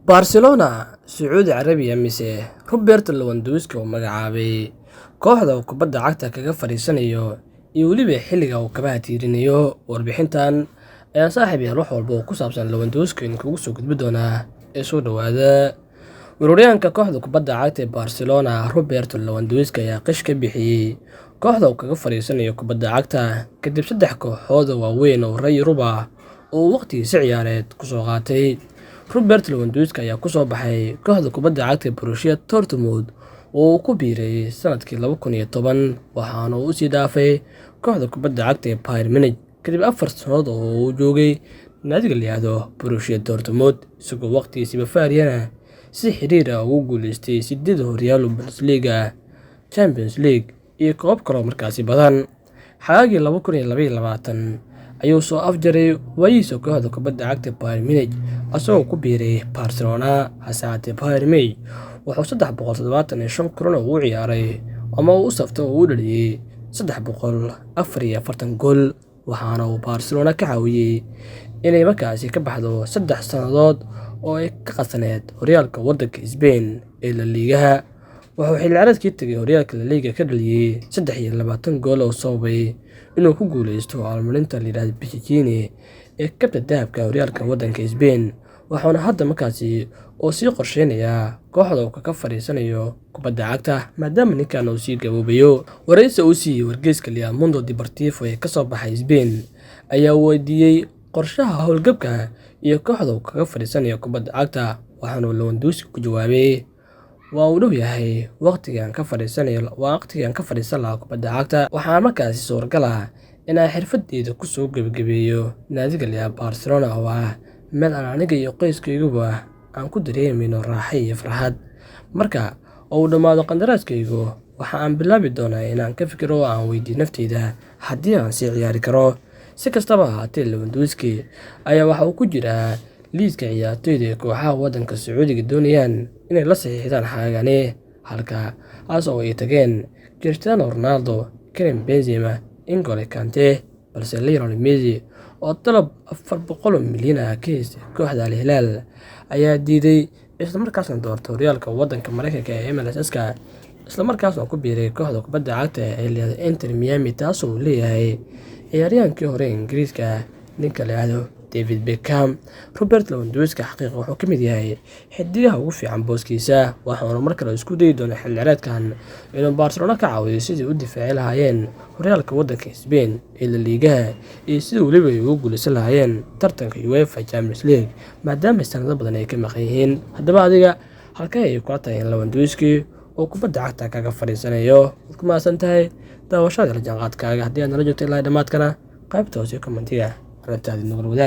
Barcelona Sacuudi Carabiya mise Robert Lewandowski oo magacaabay kooxda kubadda cagta kaga fariisanayo iyo weliba xilliga uu kabaha tiirinayo. Warbixintan ayaa saaxiib yaal wax walba oo ku saabsan Lewandowski in kugu soo gudbi doona ee soo dhawaada. Weeraryahanka kooxda kubadda cagta ee Barcelona Robert Lewandowski ayaa qish ka bixiyay kooxda uu kaga fariisanayo kubadda cagta kadib 3 kooxood oo waaweyn oo reer Yurub ah oo waqtigiisa ciyaareed ku soo qaatay. Robert Lewandowski ayaa ku soo baxay kooxda kubadda cagta Borussia Dortmund oo uu ku biiray sanadkii 2010 waxaana uu sii dhaafay kooxda kubadda cagta ee Bayern Munich kadib 4 sanadood oo uu joogay naadiga la yiraahdo Borussia Dortmund, isagoo waqtigiisa Bavaria si xiriir ah ugu guuleystay 8 horyaalo Bundesliga, Champions League iyo koob kale oo markaasi badan. Xagaagii 2022 ayuu soo afjaray waayihiisa kooxda kubadda cagta Bayern Munich asagoo ku biiray Barcelona. Hase ahaatee Bayern Munich wuxuu 375 kulan u ciyaaray ama uu u saftay oo u dhaliyay 344 gool, waxaana uu Barcelona ka caawiyay inay markaasi ka baxdo 3 sanadood oo ay ka qasneed horyaalka waddanka Spain ee La Liga. Wuxuu xilli ciyaareedkii tagay horyaalka La Liga ka dhaliyay 23 gool oo sababay inuu ku guuleysto abaalmarinta la yiraahdo Pichichi ee kabta dahabka horyaalka waddanka Spain, waxaana hadda markaasi oo sii qorsheynayaa kooxda uu kaga fariisanayo kubadda cagta maadaama ninkan uu sii gaboobayo. Wareysi uu siiyay wargeyska El Mundo Deportivo ee ka soo baxay Spain ayaa weydiiyay qorshaha howlgabka iyo kooxda uu kaga fariisanayo kubadda cagta, waxaana Lewandowski ku jawaabay waa uu dhow yahay waqtigan ka fariisan lahaa kubadda cagta, waxaa markaasi suuragal ah inaan xirfadeeda ku soo gabagabeeyo naadiga la Barcelona oo ah meel aan aniga iyo qoyskayguba aan ku dareemayno raaxo iyo farxad. Marka uu dhammaado qandaraaskaygu waxa aan bilaabi doonaa inaan ka fikiro oo aan weydiiyo naftayda haddii aan sii ciyaari karo. Si kastaba ha ahaatee, Lewandowski ayaa waxa uu ku jiraa liiska ciyaartoyda ee kooxaha waddanka Sacuudiga doonayaan inay la saxiixdaan xagaagani, halkaas oo ay tageen Cristiano Ronaldo, Karim Benzema, N'Golo Kante, balse Lionel Messi oo dalab 400 milyan ah ka haystay kooxda Al Hilal ayaa diiday isla markaasna doortay horyaalka waddanka Mareykanka ee MLS-ka, isla markaasna ku biiray kooxda kubadda cagta ee la yiraahdo Inter Miami, taasoo uu leeyahay ciyaaryahankii hore Ingiriiska ninka la yiraahdo David Beckham. Robert Lewandowski xaqiiqatan wuxuu ka mid yahay xidigaha ugu fiican booskiisa, waxaana mar kale isku dayi doona xilli ciyaareedkan inuu Barcelona ka caawiyo sidii u difaaci lahaayeen horyaalka waddanka Spain ee La Liga iyo sidii weliba ay ugu guuleysan lahaayeen tartanka UEFA Champions League maadaama sanado badan ay ka maqan yihiin. Haddaba adiga halkee ayay kula tahay in Lewandowski oo kubadda cagta kaga fariisanayo? Waad ku mahadsan tahay daawashada la jaanqaadkaaga. Haddii aad nala joogtay ilaa dhammaadkana qaybta hoose commentiga aragtaada nagula wadaag.